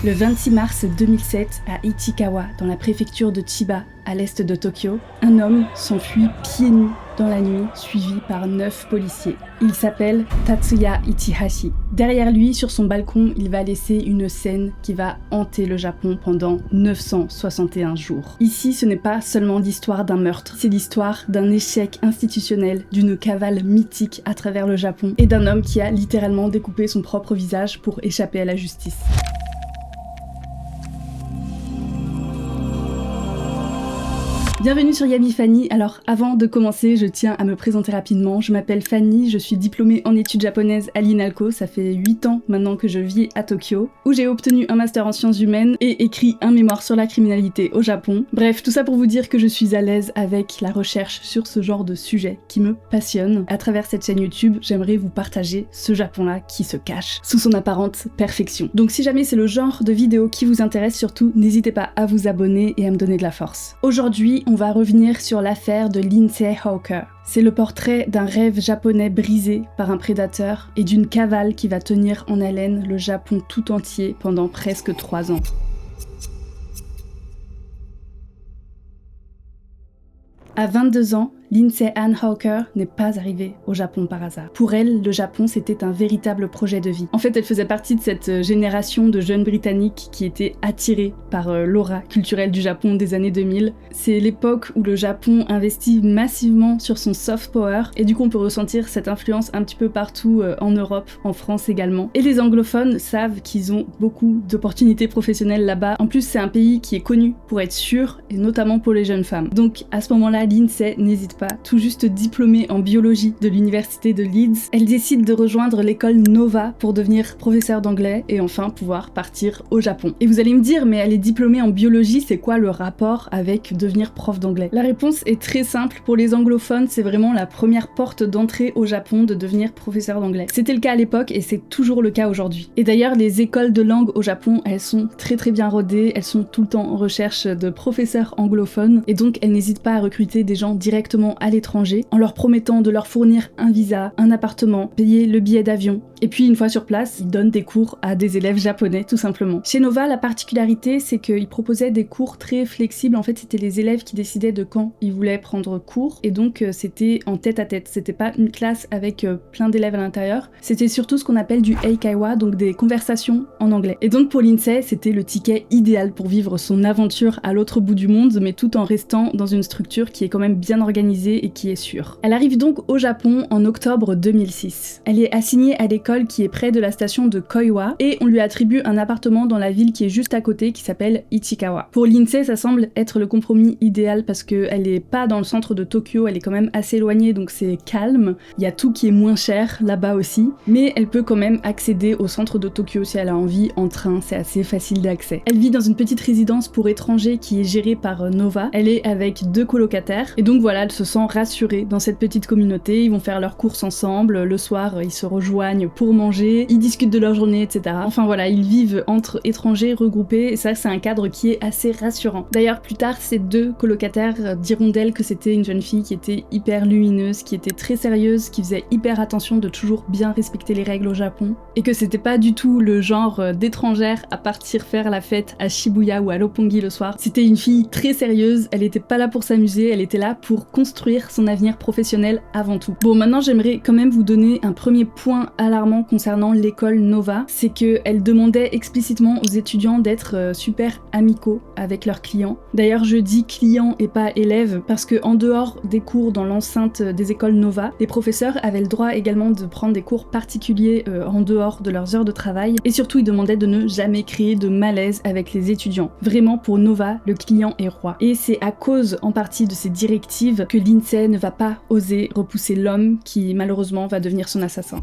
Le 26 mars 2007, à Ichikawa, dans la préfecture de Chiba, à l'est de Tokyo, un homme s'enfuit pieds nus dans la nuit, suivi par 9 policiers. Il s'appelle Tatsuya Ichihashi. Derrière lui, sur son balcon, il va laisser une scène qui va hanter le Japon pendant 961 jours. Ici, ce n'est pas seulement l'histoire d'un meurtre, c'est l'histoire d'un échec institutionnel, d'une cavale mythique à travers le Japon, et d'un homme qui a littéralement découpé son propre visage pour échapper à la justice. Bienvenue sur Yami Fanny. Alors avant de commencer, je tiens à me présenter rapidement. Je m'appelle Fanny, je suis diplômée en études japonaises à l'INALCO, ça fait 8 ans maintenant que je vis à Tokyo, où j'ai obtenu un master en sciences humaines et écrit un mémoire sur la criminalité au Japon. Bref, tout ça pour vous dire que je suis à l'aise avec la recherche sur ce genre de sujet qui me passionne. À travers cette chaîne YouTube, j'aimerais vous partager ce Japon-là qui se cache sous son apparente perfection. Donc si jamais c'est le genre de vidéo qui vous intéresse, surtout n'hésitez pas à vous abonner et à me donner de la force. Aujourd'hui, on va revenir sur l'affaire de Lindsay Hawker. C'est le portrait d'un rêve japonais brisé par un prédateur et d'une cavale qui va tenir en haleine le Japon tout entier pendant presque 3 ans. À 22 ans, Lindsay Ann Hawker n'est pas arrivée au Japon par hasard. Pour elle, le Japon c'était un véritable projet de vie. En fait, elle faisait partie de cette génération de jeunes britanniques qui étaient attirés par l'aura culturelle du Japon des années 2000. C'est l'époque où le Japon investit massivement sur son soft power et du coup on peut ressentir cette influence un petit peu partout en Europe, en France également. Et les anglophones savent qu'ils ont beaucoup d'opportunités professionnelles là-bas. En plus, c'est un pays qui est connu pour être sûr et notamment pour les jeunes femmes. Donc à ce moment-là, Lindsay n'hésite pas, tout juste diplômée en biologie de l'université de Leeds, elle décide de rejoindre l'école Nova pour devenir professeure d'anglais et enfin pouvoir partir au Japon. Et vous allez me dire, mais elle est diplômée en biologie, c'est quoi le rapport avec devenir prof d'anglais? La réponse est très simple, pour les anglophones, c'est vraiment la première porte d'entrée au Japon de devenir professeur d'anglais. C'était le cas à l'époque et c'est toujours le cas aujourd'hui. Et d'ailleurs, les écoles de langue au Japon, elles sont très bien rodées, elles sont tout le temps en recherche de professeurs anglophones et donc elles n'hésitent pas à recruter des gens directement à l'étranger en leur promettant de leur fournir un visa, un appartement, payer le billet d'avion. Et puis une fois sur place, ils donnent des cours à des élèves japonais tout simplement. Chez Nova, la particularité c'est qu'ils proposaient des cours très flexibles. En fait, c'était les élèves qui décidaient de quand ils voulaient prendre cours et donc c'était en tête à tête. C'était pas une classe avec plein d'élèves à l'intérieur. C'était surtout ce qu'on appelle du eikaiwa, donc des conversations en anglais. Et donc pour Lindsay, c'était le ticket idéal pour vivre son aventure à l'autre bout du monde, mais tout en restant dans une structure qui est quand même bien organisée et qui est sûre. Elle arrive donc au Japon en octobre 2006. Elle est assignée à l'école qui est près de la station de Koiwa et on lui attribue un appartement dans la ville qui est juste à côté qui s'appelle Ichikawa. Pour Lindsay, ça semble être le compromis idéal parce qu'elle est pas dans le centre de Tokyo, elle est quand même assez éloignée donc c'est calme. Il y a tout qui est moins cher là-bas aussi, mais elle peut quand même accéder au centre de Tokyo si elle a envie en train, c'est assez facile d'accès. Elle vit dans une petite résidence pour étrangers qui est gérée par Nova. Elle est avec 2 colocataires et donc voilà, elle se sent rassurée dans cette petite communauté. Ils vont faire leurs courses ensemble, le soir ils se rejoignent pour manger, ils discutent de leur journée, etc. Enfin voilà, ils vivent entre étrangers regroupés et ça c'est un cadre qui est assez rassurant. D'ailleurs plus tard, ces 2 colocataires diront d'elle que c'était une jeune fille qui était hyper lumineuse, qui était très sérieuse, qui faisait hyper attention de toujours bien respecter les règles au Japon et que c'était pas du tout le genre d'étrangère à partir faire la fête à Shibuya ou à Roppongi le soir. C'était une fille très sérieuse, elle était pas là pour s'amuser, elle était là pour construire son avenir professionnel avant tout. Bon, maintenant j'aimerais quand même vous donner un premier point alarmant concernant l'école Nova, c'est qu'elle demandait explicitement aux étudiants d'être super amicaux avec leurs clients. D'ailleurs je dis clients et pas élèves parce que en dehors des cours dans l'enceinte des écoles Nova, les professeurs avaient le droit également de prendre des cours particuliers en dehors de leurs heures de travail et surtout ils demandaient de ne jamais créer de malaise avec les étudiants. Vraiment pour Nova, le client est roi. Et c'est à cause en partie de ces directives que Lindsay ne va pas oser repousser l'homme qui malheureusement va devenir son assassin.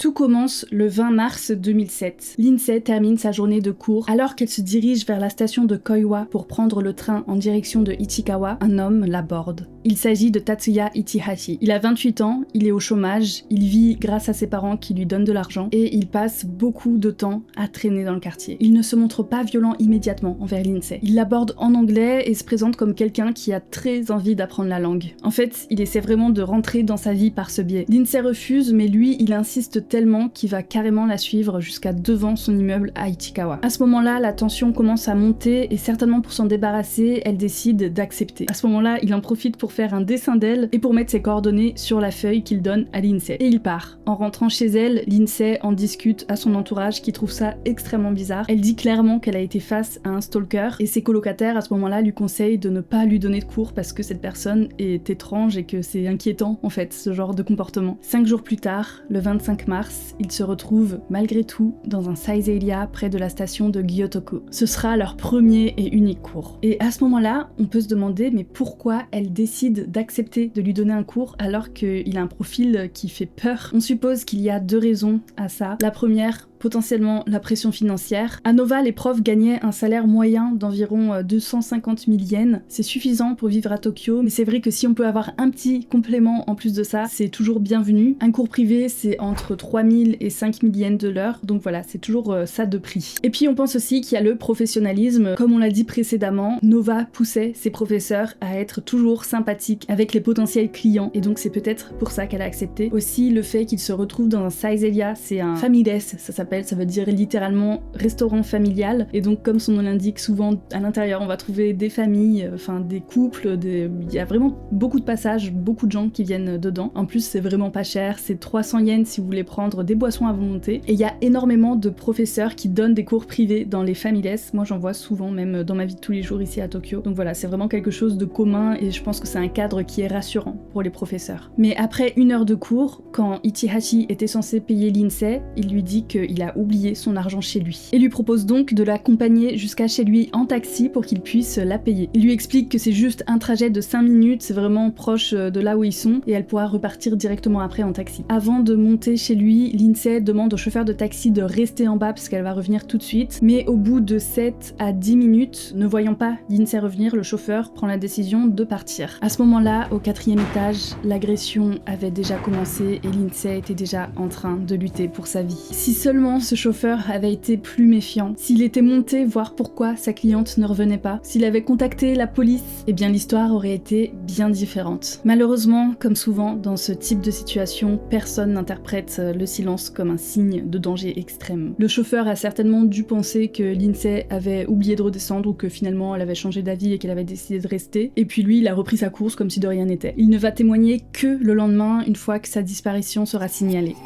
Tout commence le 20 mars 2007. Lindsay termine sa journée de cours. Alors qu'elle se dirige vers la station de Koiwa pour prendre le train en direction de Ichikawa, un homme l'aborde. Il s'agit de Tatsuya Ichihashi. Il a 28 ans, il est au chômage, il vit grâce à ses parents qui lui donnent de l'argent et il passe beaucoup de temps à traîner dans le quartier. Il ne se montre pas violent immédiatement envers Lindsay. Il l'aborde en anglais et se présente comme quelqu'un qui a très envie d'apprendre la langue. En fait, il essaie vraiment de rentrer dans sa vie par ce biais. Lindsay refuse, mais lui, il insiste tellement qu'il va carrément la suivre jusqu'à devant son immeuble à Ichikawa. À ce moment-là, la tension commence à monter et certainement pour s'en débarrasser, elle décide d'accepter. À ce moment-là, il en profite pour faire un dessin d'elle et pour mettre ses coordonnées sur la feuille qu'il donne à Lindsay. Et il part. En rentrant chez elle, Lindsay en discute à son entourage qui trouve ça extrêmement bizarre. Elle dit clairement qu'elle a été face à un stalker et ses colocataires à ce moment-là lui conseillent de ne pas lui donner de cours parce que cette personne est étrange et que c'est inquiétant en fait ce genre de comportement. 5 jours plus tard, le 25 mars, ils se retrouvent malgré tout dans un Saizeiya près de la station de Gyotoku. Ce sera leur premier et unique cours. Et à ce moment-là, on peut se demander mais pourquoi elle décide d'accepter de lui donner un cours alors qu'il a un profil qui fait peur. On suppose qu'il y a 2 raisons à ça. La première, potentiellement la pression financière. À Nova, les profs gagnaient un salaire moyen d'environ 250 000 yens. C'est suffisant pour vivre à Tokyo, mais c'est vrai que si on peut avoir un petit complément en plus de ça, c'est toujours bienvenu. Un cours privé, c'est entre 3 000 et 5 000 yens de l'heure, donc voilà, c'est toujours ça de prix. Et puis on pense aussi qu'il y a le professionnalisme. Comme on l'a dit précédemment, Nova poussait ses professeurs à être toujours sympathiques avec les potentiels clients, et donc c'est peut-être pour ça qu'elle a accepté. Aussi le fait qu'ils se retrouvent dans un Saizeiya, c'est un families, ça s'appelle, ça veut dire littéralement restaurant familial, et donc comme son nom l'indique, souvent à l'intérieur on va trouver des familles, enfin des couples, il y a vraiment beaucoup de passages, beaucoup de gens qui viennent dedans. En plus c'est vraiment pas cher, c'est 300 yens si vous voulez prendre des boissons à volonté, et il y a énormément de professeurs qui donnent des cours privés dans les families. Moi j'en vois souvent même dans ma vie de tous les jours ici à Tokyo, donc voilà, c'est vraiment quelque chose de commun et je pense que c'est un cadre qui est rassurant pour les professeurs. Mais après 1 heure de cours, quand Ichihashi était censé payer Lindsay, il lui dit qu'il a oublié son argent chez lui et lui propose donc de l'accompagner jusqu'à chez lui en taxi pour qu'il puisse la payer. Il lui explique que c'est juste un trajet de 5 minutes, c'est vraiment proche de là où ils sont et elle pourra repartir directement après en taxi. Avant de monter chez lui, Lindsay demande au chauffeur de taxi de rester en bas parce qu'elle va revenir tout de suite, mais au bout de 7 à 10 minutes, ne voyant pas Lindsay revenir, le chauffeur prend la décision de partir. À ce moment-là, au 4e étage, l'agression avait déjà commencé et Lindsay était déjà en train de lutter pour sa vie. Si seulement ce chauffeur avait été plus méfiant, s'il était monté voir pourquoi sa cliente ne revenait pas, s'il avait contacté la police, eh bien l'histoire aurait été bien différente. Malheureusement, comme souvent dans ce type de situation, personne n'interprète le silence comme un signe de danger extrême. Le chauffeur a certainement dû penser que Lindsay avait oublié de redescendre ou que finalement elle avait changé d'avis et qu'elle avait décidé de rester, et puis lui il a repris sa course comme si de rien n'était. Il ne va témoigner que le lendemain, une fois que sa disparition sera signalée.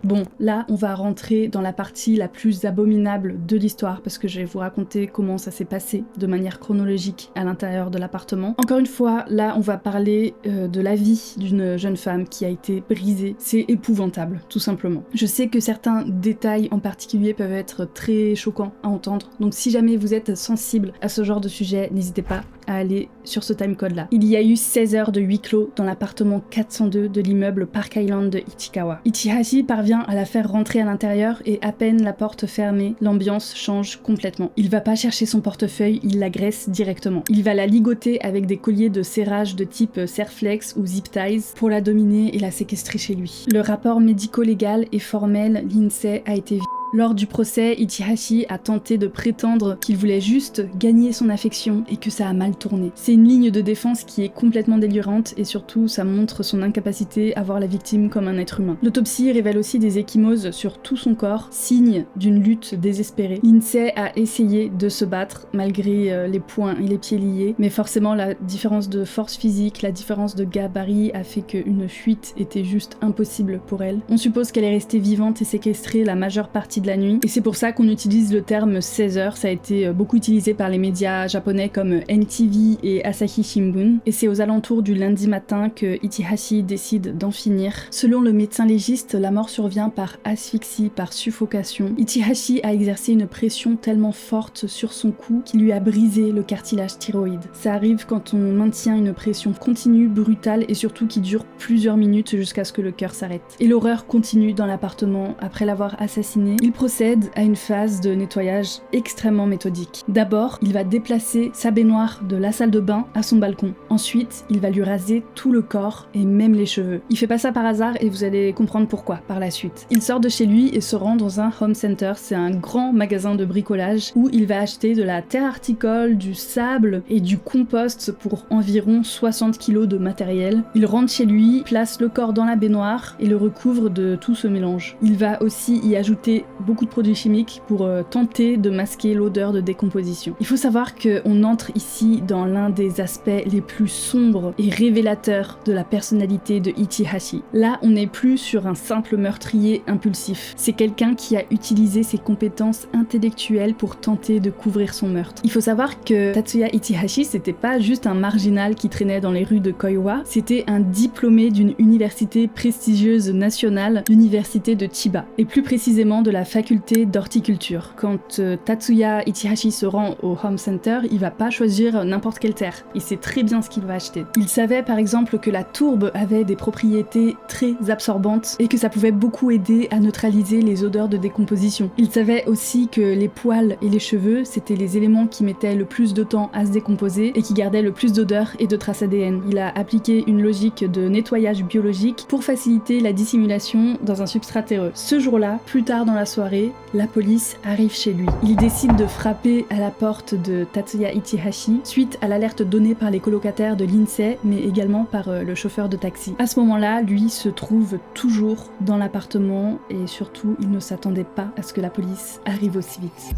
Bon, là, on va rentrer dans la partie la plus abominable de l'histoire parce que je vais vous raconter comment ça s'est passé de manière chronologique à l'intérieur de l'appartement. Encore une fois, là, on va parler de la vie d'une jeune femme qui a été brisée. C'est épouvantable, tout simplement. Je sais que certains détails en particulier peuvent être très choquants à entendre, donc si jamais vous êtes sensible à ce genre de sujet, n'hésitez pas à aller sur ce timecode-là. Il y a eu 16 heures de huis clos dans l'appartement 402 de l'immeuble Park Island de Ichikawa. Ichihashi parvient à la faire rentrer à l'intérieur et à peine la porte fermée, l'ambiance change complètement. Il va pas chercher son portefeuille, il l'agresse directement. Il va la ligoter avec des colliers de serrage de type Serflex ou Zip Ties pour la dominer et la séquestrer chez lui. Le rapport médico-légal est formel, Lindsay a été Lors du procès, Ichihashi a tenté de prétendre qu'il voulait juste gagner son affection et que ça a mal tourné. C'est une ligne de défense qui est complètement délirante et surtout ça montre son incapacité à voir la victime comme un être humain. L'autopsie révèle aussi des ecchymoses sur tout son corps, signe d'une lutte désespérée. Lindsay a essayé de se battre malgré les poings et les pieds liés, mais forcément la différence de force physique, la différence de gabarit a fait qu'une fuite était juste impossible pour elle. On suppose qu'elle est restée vivante et séquestrée la majeure partie de la nuit, et c'est pour ça qu'on utilise le terme 16h. Ça a été beaucoup utilisé par les médias japonais comme NTV et Asahi Shimbun, et c'est aux alentours du lundi matin que Ichihashi décide d'en finir. Selon le médecin légiste, la mort survient par asphyxie, par suffocation. Ichihashi a exercé une pression tellement forte sur son cou qu'il lui a brisé le cartilage thyroïde. Ça arrive quand on maintient une pression continue, brutale et surtout qui dure plusieurs minutes jusqu'à ce que le cœur s'arrête. Et l'horreur continue dans l'appartement. Après l'avoir assassiné, il procède à une phase de nettoyage extrêmement méthodique. D'abord, il va déplacer sa baignoire de la salle de bain à son balcon. Ensuite, il va lui raser tout le corps et même les cheveux. Il fait pas ça par hasard et vous allez comprendre pourquoi par la suite. Il sort de chez lui et se rend dans un home center, c'est un grand magasin de bricolage où il va acheter de la terre horticole, du sable et du compost pour environ 60 kg de matériel. Il rentre chez lui, place le corps dans la baignoire et le recouvre de tout ce mélange. Il va aussi y ajouter beaucoup de produits chimiques pour tenter de masquer l'odeur de décomposition. Il faut savoir qu'on entre ici dans l'un des aspects les plus sombres et révélateurs de la personnalité de Ichihashi. Là, on n'est plus sur un simple meurtrier impulsif. C'est quelqu'un qui a utilisé ses compétences intellectuelles pour tenter de couvrir son meurtre. Il faut savoir que Tatsuya Ichihashi, c'était pas juste un marginal qui traînait dans les rues de Koiwa, c'était un diplômé d'une université prestigieuse nationale, l'université de Chiba, et plus précisément de la faculté d'horticulture. Quand Tatsuya Ichihashi se rend au home center, il va pas choisir n'importe quelle terre. Il sait très bien ce qu'il va acheter. Il savait par exemple que la tourbe avait des propriétés très absorbantes et que ça pouvait beaucoup aider à neutraliser les odeurs de décomposition. Il savait aussi que les poils et les cheveux, c'était les éléments qui mettaient le plus de temps à se décomposer et qui gardaient le plus d'odeurs et de traces ADN. Il a appliqué une logique de nettoyage biologique pour faciliter la dissimulation dans un substrat terreux. Ce jour-là, plus tard dans la soirée, la police arrive chez lui. Il décide de frapper à la porte de Tatsuya Ichihashi suite à l'alerte donnée par les colocataires de l'INSEE, mais également par le chauffeur de taxi. À ce moment-là, lui se trouve toujours dans l'appartement et surtout, il ne s'attendait pas à ce que la police arrive aussi vite.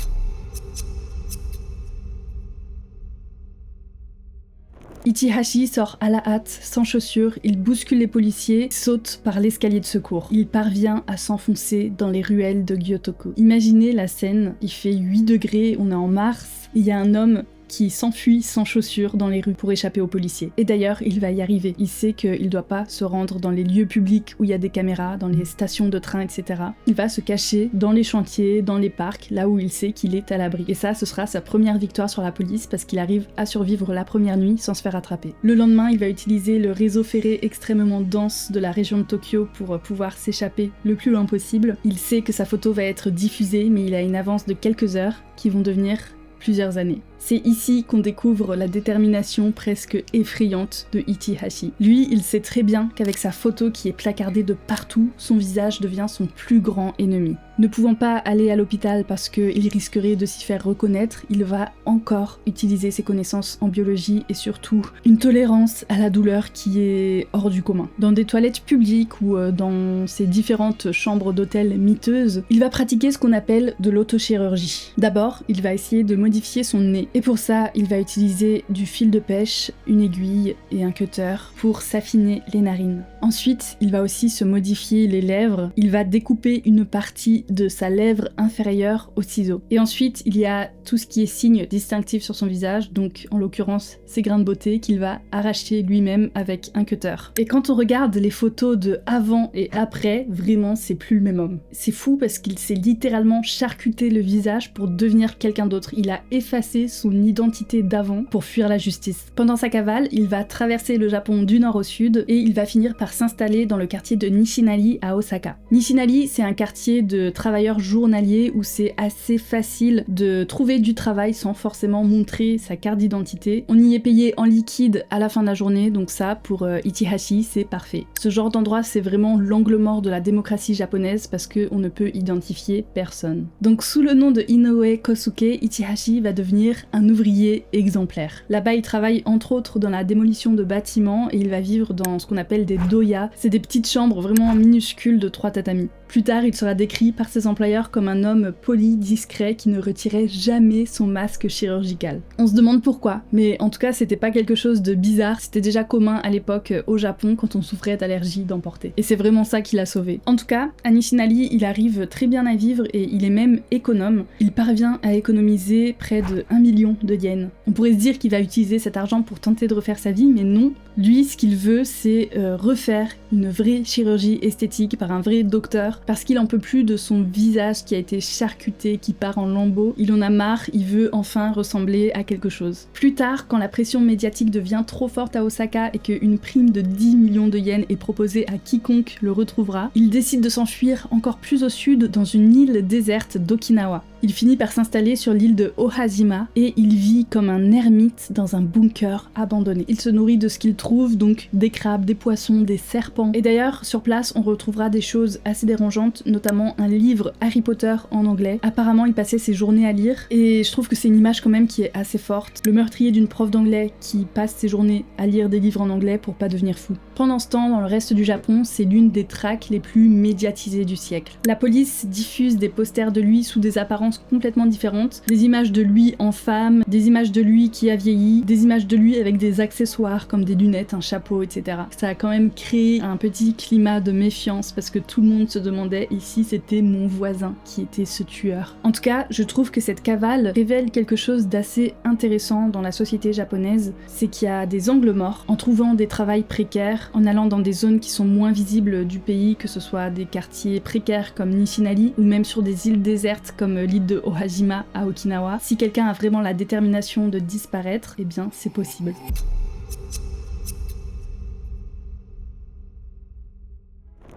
Ichihashi sort à la hâte, sans chaussures, il bouscule les policiers, saute par l'escalier de secours. Il parvient à s'enfoncer dans les ruelles de Gyotoko. Imaginez la scène, il fait 8 degrés, on est en mars, il y a un homme qui s'enfuit sans chaussures dans les rues pour échapper aux policiers. Et d'ailleurs, il va y arriver. Il sait qu'il doit pas se rendre dans les lieux publics où il y a des caméras, dans les stations de train, etc. Il va se cacher dans les chantiers, dans les parcs, là où il sait qu'il est à l'abri. Et ça, ce sera sa première victoire sur la police parce qu'il arrive à survivre la première nuit sans se faire attraper. Le lendemain, il va utiliser le réseau ferré extrêmement dense de la région de Tokyo pour pouvoir s'échapper le plus loin possible. Il sait que sa photo va être diffusée, mais il a une avance de quelques heures qui vont devenir plusieurs années. C'est ici qu'on découvre la détermination presque effrayante de Ichihashi. Lui, il sait très bien qu'avec sa photo qui est placardée de partout, son visage devient son plus grand ennemi. Ne pouvant pas aller à l'hôpital parce qu'il risquerait de s'y faire reconnaître, il va encore utiliser ses connaissances en biologie et surtout une tolérance à la douleur qui est hors du commun. Dans des toilettes publiques ou dans ses différentes chambres d'hôtel miteuses, il va pratiquer ce qu'on appelle de l'autochirurgie. D'abord, il va essayer de modifier son nez. Et pour ça, il va utiliser du fil de pêche, une aiguille et un cutter pour s'affiner les narines. Ensuite, il va aussi se modifier les lèvres. Il va découper une partie de sa lèvre inférieure au ciseau. Et ensuite, il y a tout ce qui est signe distinctif sur son visage, donc en l'occurrence ses grains de beauté qu'il va arracher lui-même avec un cutter. Et quand on regarde les photos de avant et après, vraiment c'est plus le même homme. C'est fou parce qu'il s'est littéralement charcuté le visage pour devenir quelqu'un d'autre. Il a effacé son identité d'avant pour fuir la justice. Pendant sa cavale, il va traverser le Japon du nord au sud et il va finir par s'installer dans le quartier de Nishinari à Osaka. Nishinari, c'est un quartier de travailleurs journaliers où c'est assez facile de trouver du travail sans forcément montrer sa carte d'identité. On y est payé en liquide à la fin de la journée, donc ça, pour Ichihashi, c'est parfait. Ce genre d'endroit, c'est vraiment l'angle mort de la démocratie japonaise parce qu'on ne peut identifier personne. Donc sous le nom de Inoue Kosuke, Ichihashi va devenir un ouvrier exemplaire. Là-bas, il travaille entre autres dans la démolition de bâtiments et il va vivre dans ce qu'on appelle des doyas. C'est des petites chambres vraiment minuscules de 3 tatamis. Plus tard, il sera décrit par ses employeurs comme un homme poli, discret, qui ne retirait jamais son masque chirurgical. On se demande pourquoi, mais en tout cas, c'était pas quelque chose de bizarre, c'était déjà commun à l'époque au Japon quand on souffrait d'allergies d'emporter. Et c'est vraiment ça qui l'a sauvé. En tout cas, à Nishinari, il arrive très bien à vivre et il est même économe. Il parvient à économiser près de 1 million de yens. On pourrait se dire qu'il va utiliser cet argent pour tenter de refaire sa vie, mais non. Lui, ce qu'il veut, c'est refaire une vraie chirurgie esthétique par un vrai docteur, parce qu'il en peut plus de son visage qui a été charcuté, qui part en lambeaux. Il en a marre, il veut enfin ressembler à quelque chose. Plus tard, quand la pression médiatique devient trop forte à Osaka et qu'une prime de 10 millions de yens est proposée à quiconque le retrouvera, il décide de s'enfuir encore plus au sud dans une île déserte d'Okinawa. Il finit par s'installer sur l'île de Ohajima et il vit comme un ermite dans un bunker abandonné. Il se nourrit de ce qu'il trouve, donc des crabes, des poissons, des serpents. Et d'ailleurs, sur place, on retrouvera des choses assez dérangeantes, notamment un livre Harry Potter en anglais. Apparemment, il passait ses journées à lire et je trouve que c'est une image quand même qui est assez forte. Le meurtrier d'une prof d'anglais qui passe ses journées à lire des livres en anglais pour pas devenir fou. Pendant ce temps, dans le reste du Japon, c'est l'une des traques les plus médiatisées du siècle. La police diffuse des posters de lui sous des apparences complètement différentes, des images de lui en femme, des images de lui qui a vieilli, des images de lui avec des accessoires comme des lunettes, un chapeau, etc. Ça a quand même créé un petit climat de méfiance parce que tout le monde se demandait ici c'était mon voisin qui était ce tueur. En tout cas, je trouve que cette cavale révèle quelque chose d'assez intéressant dans la société japonaise, c'est qu'il y a des angles morts en trouvant des travails précaires, en allant dans des zones qui sont moins visibles du pays, que ce soit des quartiers précaires comme Nishinari ou même sur des îles désertes comme l'île de Ohajima à Okinawa. Si quelqu'un a vraiment la détermination de disparaître, eh bien c'est possible.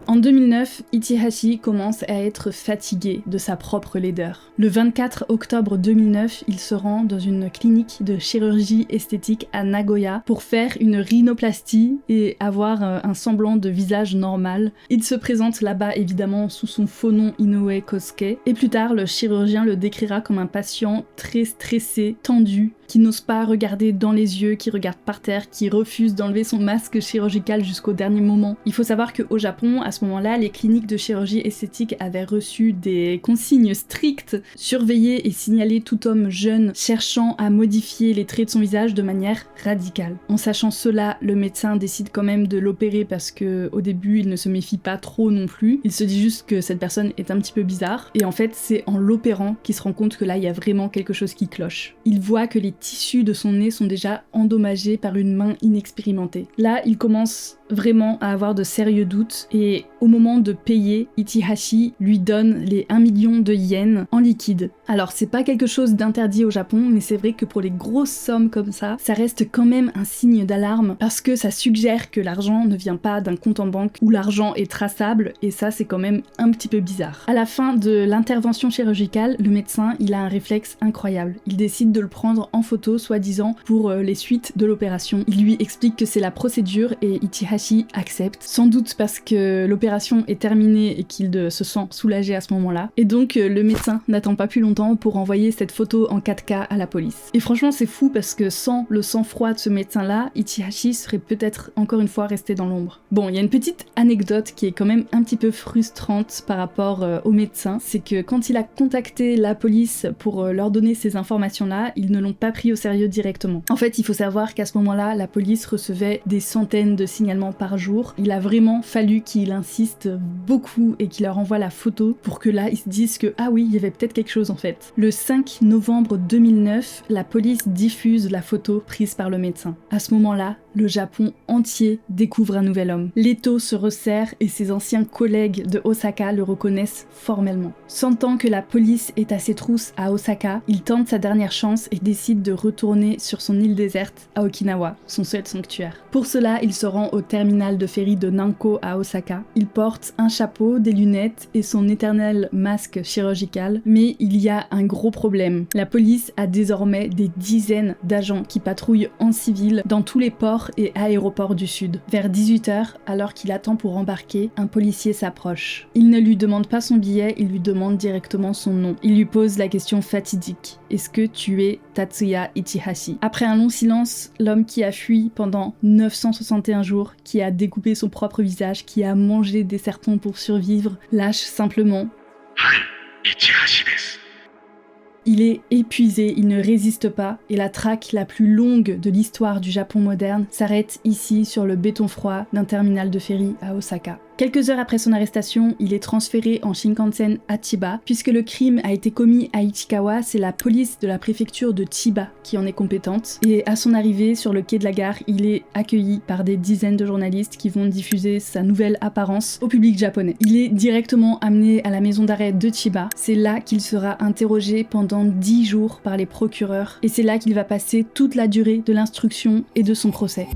En 2009, Ichihashi commence à être fatigué de sa propre laideur. Le 24 octobre 2009, il se rend dans une clinique de chirurgie esthétique à Nagoya pour faire une rhinoplastie et avoir un semblant de visage normal. Il se présente là-bas évidemment sous son faux nom Inoue Kosuke, et plus tard le chirurgien le décrira comme un patient très stressé, tendu, qui n'ose pas regarder dans les yeux, qui regarde par terre, qui refuse d'enlever son masque chirurgical jusqu'au dernier moment. Il faut savoir qu'au Japon, à ce moment-là, les cliniques de chirurgie esthétique avaient reçu des consignes strictes, surveiller et signaler tout homme jeune cherchant à modifier les traits de son visage de manière radicale. En sachant cela, le médecin décide quand même de l'opérer parce que au début, il ne se méfie pas trop non plus. Il se dit juste que cette personne est un petit peu bizarre, et en fait, c'est en l'opérant qu'il se rend compte que là, il y a vraiment quelque chose qui cloche. Il voit que les tissus de son nez sont déjà endommagés par une main inexpérimentée. Là, il commence vraiment à avoir de sérieux doutes et au moment de payer, Ichihashi lui donne les 1 million de yens en liquide. Alors c'est pas quelque chose d'interdit au Japon, mais c'est vrai que pour les grosses sommes comme ça reste quand même un signe d'alarme parce que ça suggère que l'argent ne vient pas d'un compte en banque où l'argent est traçable, et ça c'est quand même un petit peu bizarre. À la fin de l'intervention chirurgicale, le médecin il a un réflexe incroyable. Il décide de le prendre en photo soi-disant pour les suites de l'opération. Il lui explique que c'est la procédure et Ichihashi accepte, sans doute parce que l'opération est terminée et qu'il se sent soulagé à ce moment-là. Et donc le médecin n'attend pas plus longtemps pour envoyer cette photo en 4K à la police. Et franchement c'est fou parce que sans le sang-froid de ce médecin-là, Ichihashi serait peut-être encore une fois resté dans l'ombre. Bon, il y a une petite anecdote qui est quand même un petit peu frustrante par rapport au médecin, c'est que quand il a contacté la police pour leur donner ces informations-là, ils ne l'ont pas pris au sérieux directement. En fait, il faut savoir qu'à ce moment-là, la police recevait des centaines de signalements par jour. Il a vraiment fallu qu'il insiste beaucoup et qu'il leur envoie la photo pour que là, ils se disent que ah oui, il y avait peut-être quelque chose en fait. Le 5 novembre 2009, la police diffuse la photo prise par le médecin. À ce moment-là, le Japon entier découvre un nouvel homme. L'étau se resserre et ses anciens collègues de Osaka le reconnaissent formellement. Sentant que la police est à ses trousses à Osaka, il tente sa dernière chance et décide de retourner sur son île déserte à Okinawa, son seul sanctuaire. Pour cela, il se rend au terminal de ferry de Nanko à Osaka. Il porte un chapeau, des lunettes et son éternel masque chirurgical, mais il y a un gros problème. La police a désormais des dizaines d'agents qui patrouillent en civil dans tous les ports port et aéroport du Sud. Vers 18h, alors qu'il attend pour embarquer, un policier s'approche. Il ne lui demande pas son billet, il lui demande directement son nom. Il lui pose la question fatidique. Est-ce que tu es Tatsuya Ichihashi? Après un long silence, l'homme qui a fui pendant 961 jours, qui a découpé son propre visage, qui a mangé des serpents pour survivre, lâche simplement Ichihashi desu. Il est épuisé, il ne résiste pas, et la traque la plus longue de l'histoire du Japon moderne s'arrête ici sur le béton froid d'un terminal de ferry à Osaka. Quelques heures après son arrestation, il est transféré en Shinkansen à Chiba. Puisque le crime a été commis à Ichikawa, c'est la police de la préfecture de Chiba qui en est compétente. Et à son arrivée sur le quai de la gare, il est accueilli par des dizaines de journalistes qui vont diffuser sa nouvelle apparence au public japonais. Il est directement amené à la maison d'arrêt de Chiba. C'est là qu'il sera interrogé pendant 10 jours par les procureurs. Et c'est là qu'il va passer toute la durée de l'instruction et de son procès.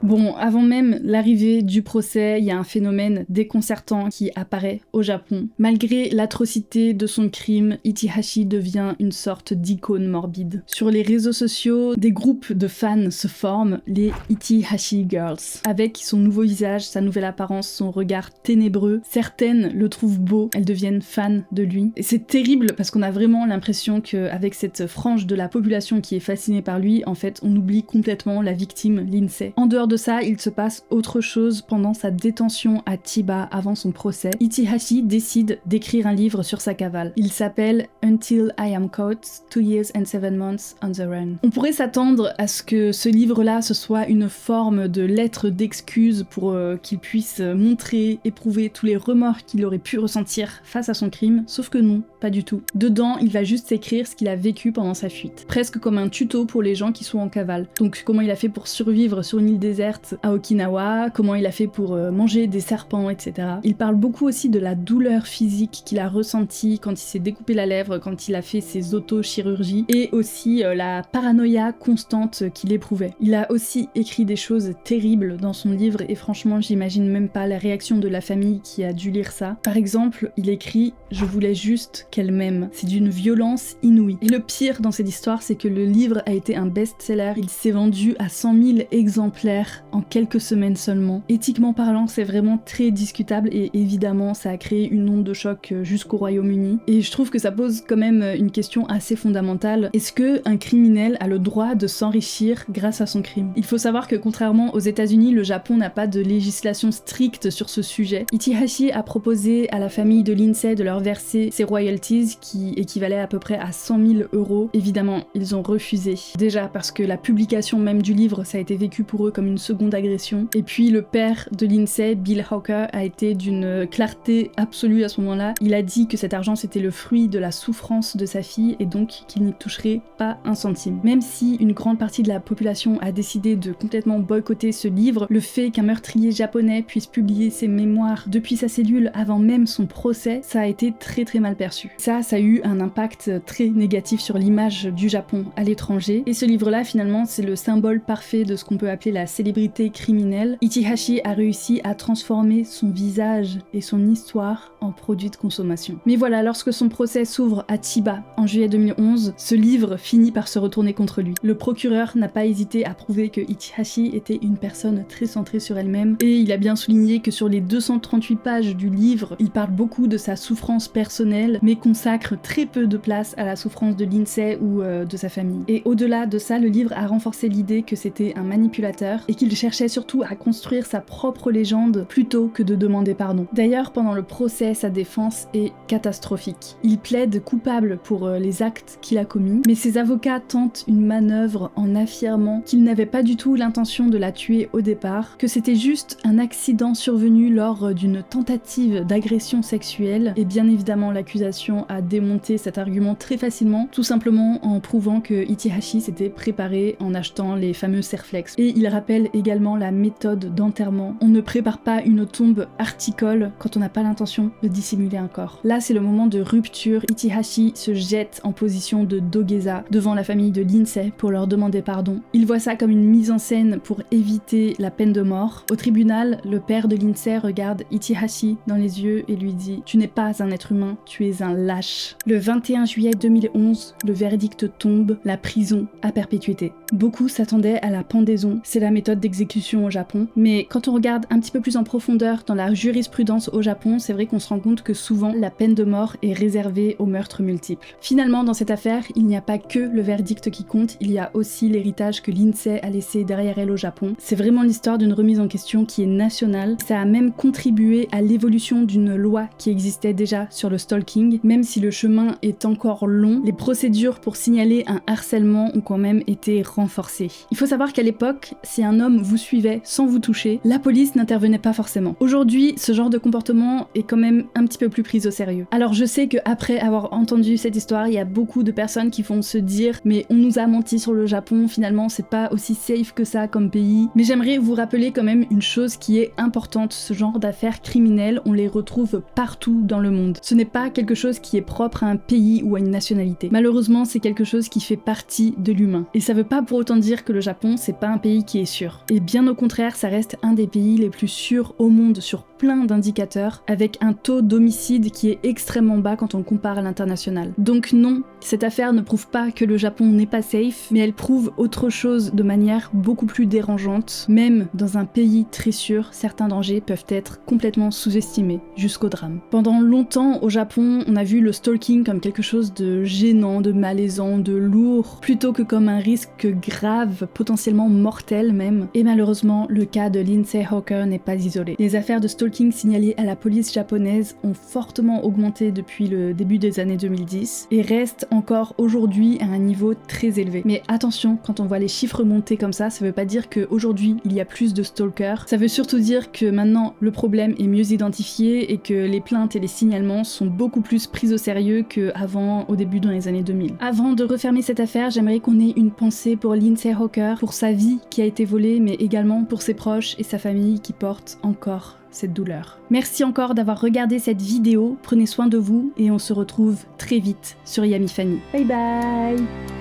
Bon, avant même l'arrivée du procès, il y a un phénomène déconcertant qui apparaît au Japon. Malgré l'atrocité de son crime, Ichihashi devient une sorte d'icône morbide. Sur les réseaux sociaux, des groupes de fans se forment, les Ichihashi Girls. Avec son nouveau visage, sa nouvelle apparence, son regard ténébreux, certaines le trouvent beau, elles deviennent fans de lui. Et c'est terrible parce qu'on a vraiment l'impression qu'avec cette frange de la population qui est fascinée par lui, en fait, on oublie complètement la victime, Lindsay. En dehors de ça, il se passe autre chose pendant sa détention à Chiba avant son procès. Ichihashi décide d'écrire un livre sur sa cavale. Il s'appelle Until I Am Caught, 2 Years and 7 Months on the Run. On pourrait s'attendre à ce que ce livre-là, ce soit une forme de lettre d'excuse pour qu'il puisse montrer, éprouver tous les remords qu'il aurait pu ressentir face à son crime, sauf que non, pas du tout. Dedans, il va juste écrire ce qu'il a vécu pendant sa fuite. Presque comme un tuto pour les gens qui sont en cavale. Donc comment il a fait pour survivre sur une île déserte à Okinawa, comment il a fait pour manger des serpents, etc. Il parle beaucoup aussi de la douleur physique qu'il a ressentie quand il s'est découpé la lèvre, quand il a fait ses autochirurgies, et aussi la paranoïa constante qu'il éprouvait. Il a aussi écrit des choses terribles dans son livre, et franchement, j'imagine même pas la réaction de la famille qui a dû lire ça. Par exemple, il écrit « Je voulais juste qu'elle m'aime ». C'est d'une violence inouïe. Et le pire dans cette histoire, c'est que le livre a été un best-seller. Il s'est vendu à 100 000 exemplaires en quelques semaines seulement. Éthiquement parlant, c'est vraiment très discutable et évidemment, ça a créé une onde de choc jusqu'au Royaume-Uni. Et je trouve que ça pose quand même une question assez fondamentale. Est-ce qu'un criminel a le droit de s'enrichir grâce à son crime? Il faut savoir que contrairement aux États-Unis, le Japon n'a pas de législation stricte sur ce sujet. Ichihashi a proposé à la famille de Lindsay de leur verser ses royalties qui équivalaient à peu près à 100 000 €. Évidemment, ils ont refusé. Déjà parce que la publication même du livre, ça a été vécu pour eux comme une seconde agression. Et puis le père de Lindsay, Bill Hawker, a été d'une clarté absolue à ce moment-là. Il a dit que cet argent c'était le fruit de la souffrance de sa fille et donc qu'il n'y toucherait pas un centime. Même si une grande partie de la population a décidé de complètement boycotter ce livre, le fait qu'un meurtrier japonais puisse publier ses mémoires depuis sa cellule avant même son procès, ça a été très très mal perçu. Ça a eu un impact très négatif sur l'image du Japon à l'étranger. Et ce livre-là, finalement, c'est le symbole parfait de ce qu'on peut appeler la célébrité criminelle. Ichihashi a réussi à transformer son visage et son histoire en produit de consommation. Mais voilà, lorsque son procès s'ouvre à Chiba en juillet 2011, ce livre finit par se retourner contre lui. Le procureur n'a pas hésité à prouver que Ichihashi était une personne très centrée sur elle-même et il a bien souligné que sur les 238 pages du livre, il parle beaucoup de sa souffrance personnelle mais consacre très peu de place à la souffrance de Lindsay ou de sa famille. Et au-delà de ça, le livre a renforcé l'idée que c'était un manipulateur et qu'il cherchait surtout à construire sa propre légende plutôt que de demander pardon. D'ailleurs, pendant le procès, sa défense est catastrophique. Il plaide coupable pour les actes qu'il a commis, mais ses avocats tentent une manœuvre en affirmant qu'il n'avait pas du tout l'intention de la tuer au départ, que c'était juste un accident survenu lors d'une tentative d'agression sexuelle, et bien évidemment l'accusation a démonté cet argument très facilement, tout simplement en prouvant que Ichihashi s'était préparé en achetant les fameux Serflex. Et il rappelle également la méthode d'enterrement. On ne prépare pas une tombe articole quand on n'a pas l'intention de dissimuler un corps. Là, c'est le moment de rupture. Ichihashi se jette en position de Dogeza devant la famille de Lindsay pour leur demander pardon. Il voit ça comme une mise en scène pour éviter la peine de mort. Au tribunal, le père de Lindsay regarde Ichihashi dans les yeux et lui dit « Tu n'es pas un être humain, tu es un lâche. Le 21 juillet 2011, le verdict tombe, la prison à perpétuité. Beaucoup s'attendaient à la pendaison, c'est la méthode d'exécution au Japon, mais quand on regarde un petit peu plus en profondeur dans la jurisprudence au Japon, c'est vrai qu'on se rend compte que souvent la peine de mort est réservée aux meurtres multiples. Finalement, dans cette affaire, il n'y a pas que le verdict qui compte, il y a aussi l'héritage que l'INSEE a laissé derrière elle au Japon. C'est vraiment l'histoire d'une remise en question qui est nationale. Ça a même contribué à l'évolution d'une loi qui existait déjà sur le stalking. Même si le chemin est encore long, les procédures pour signaler un harcèlement ont quand même été renforcées. Il faut savoir qu'à l'époque, si un homme vous suivait sans vous toucher, la police n'intervenait pas forcément. Aujourd'hui, ce genre de comportement est quand même un petit peu plus pris au sérieux. Alors je sais qu'après avoir entendu cette histoire, il y a beaucoup de personnes qui vont se dire mais on nous a menti sur le Japon, finalement c'est pas aussi safe que ça comme pays. Mais j'aimerais vous rappeler quand même une chose qui est importante, ce genre d'affaires criminelles, on les retrouve partout dans le monde. Ce n'est pas quelque chose qui est propre à un pays ou à une nationalité. Malheureusement, c'est quelque chose qui fait partie de l'humain. Et ça veut pas pour autant dire que le Japon, c'est pas un pays qui est sûr. Et bien au contraire, ça reste un des pays les plus sûrs au monde sur plein d'indicateurs, avec un taux d'homicide qui est extrêmement bas quand on compare à l'international. Donc non, cette affaire ne prouve pas que le Japon n'est pas safe, mais elle prouve autre chose de manière beaucoup plus dérangeante. Même dans un pays très sûr, certains dangers peuvent être complètement sous-estimés, jusqu'au drame. Pendant longtemps, au Japon, on a vu le stalking comme quelque chose de gênant, de malaisant, de lourd, plutôt que comme un risque grave, potentiellement mortel même. Et malheureusement, le cas de Lindsay Hawker n'est pas isolé. Les affaires de stalking signalées à la police japonaise ont fortement augmenté depuis le début des années 2010 et restent encore aujourd'hui à un niveau très élevé. Mais attention, quand on voit les chiffres monter comme ça veut pas dire qu'aujourd'hui il y a plus de stalkers, ça veut surtout dire que maintenant le problème est mieux identifié et que les plaintes et les signalements sont beaucoup plus pris au sérieux qu'avant, au début dans les années 2000. Avant de refermer cette affaire, j'aimerais qu'on ait une pensée pour Lindsay Hawker, pour sa vie qui a été volée, mais également pour ses proches et sa famille qui portent encore cette douleur. Merci encore d'avoir regardé cette vidéo, prenez soin de vous et on se retrouve très vite sur Yami Fanny. Bye bye!